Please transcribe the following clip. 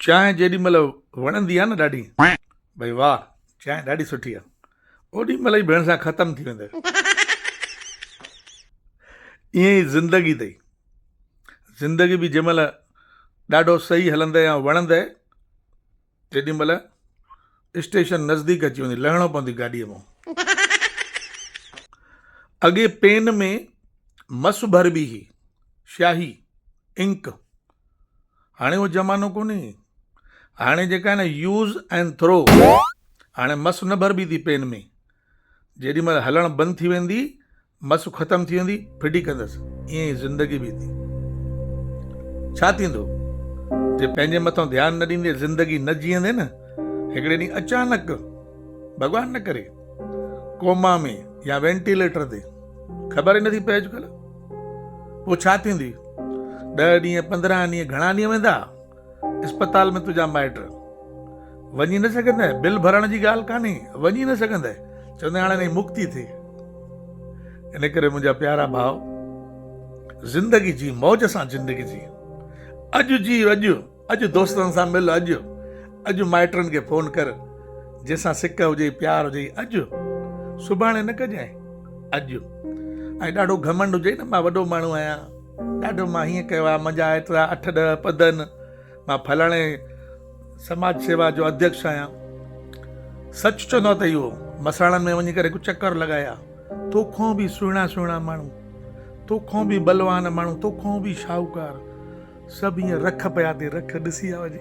चांहि जेॾी महिल वणंदी आहे न ॾाढी, भई वाह चांहि ॾाढी सुठी आहे, ओॾी महिल ई भेण सां ख़तमु थी वेंदे। ईअं ई ज़िंदगी अथई, ज़िंदगी बि जंहिं महिल ॾाढो सही हलंदे या वणंदे, तेॾी महिल स्टेशन नज़दीक अची वेंदी, लहिणो पवंदी गाॾीअ मां। अॻे पेन में मस भरबी हुई, स्याही, इंक। हाणे उहो ज़मानो कोन्हे। हाणे जेका आहे न यूज़ एंड थ्रो। हाणे मस न भरबी थी पेन में, जेॾी महिल हलणु बंदि थी वेंदी, मस ख़तमु थी वेंदी, फिटी कंदसि। ईअं ई ज़िंदगी बि थी। छा थींदो जे पंहिंजे मथां ध्यानु न ॾींदे, ज़िंदगी न जीअंदे न, हिकिड़े ॾींहुं अचानक, भॻवान न करे, कोमा में या वेंटिलेटर ते, ख़बर ई नथी पए अॼुकल्ह। पोइ छा थींदी? 10 ॾींहं 15 ॾींहं घणा ॾींहं वेंदा अस्पताल में तुंहिंजा माइट, वञी न सघंदा, बिल भरण जी ॻाल्हि कान्हे, वञी न सघंदा, चवंदा हाणे नहीं मुक्ति थिए। इन करे मुंहिंजा प्यारा भाउ, ज़िंदगी जी, मौज सां ज़िंदगी जी। अॼु जी अॼु दोस्तनि सां मिल, अॼु माइटनि खे फ़ोन कर, जंहिंसां सिक हुजे, प्यार हुजे, अॼु, सुभाणे न कजांइ, अॼु। ऐं ॾाढो घमंड हुजे न, मां वॾो माण्हू आहियां, ॾाढो मां हीअं कयो आहे, मुंहिंजा एतिरा 8-10 पद आहिनि, मां फलाणे समाज सेवा जो अध्यक्ष आहियां। सच चवंदो अथई इहो, मसाणनि में वञी करे हिकु चकर लॻाया, तोखां बि सुहिणा माण्हू, तोखां बि बलवान माण्हू, तोखां बि शाहूकार, सभु हीअं रख पिया ते, रख ॾिसी आ वञी।